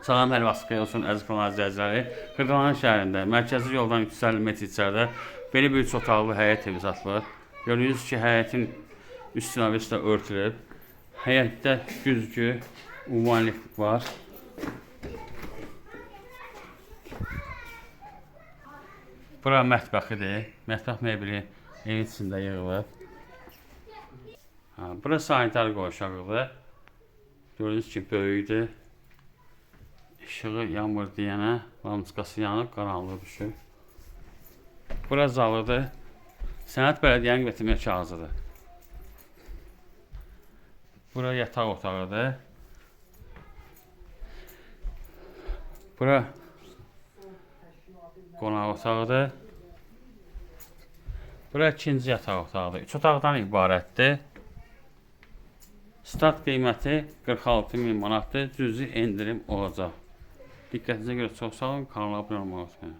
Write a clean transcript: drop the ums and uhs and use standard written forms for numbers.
Salam hər vaxt xeyir olsun əziz kanal izləyiciləri. Xırdalan şəhərində mərkəzi yoldan 350 metr içəridə belə bir 3 otaqlı həyət evi satılır. Görüyorsunuz ki, həyətin üstünə və örtülüb. Həyətdə güzgü, ünvanlik var. Bura mətbəxidir. Mətbəx mebeli evin içində yığılıb. Bura sanitar qovşağıdır. Gördüyünüz ki, böyükdür. İşığı yağmur deyənə lampoçkası yanıb, qaranlıq düşür. Bura zalıdır. Sənət Bələdiyyənin veteriner kağızıdır. Bura yataq otağıdır. Bura qonaq otağıdır. Bura ikinci yataq otağıdır. 3 otaqdan ibarətdir. Start qiyməti 46.000 manatdır. Cüzi endirim olacaq. Diqqətinizə görə çox sağ olun. Kanala abunə olmayı unutmayın.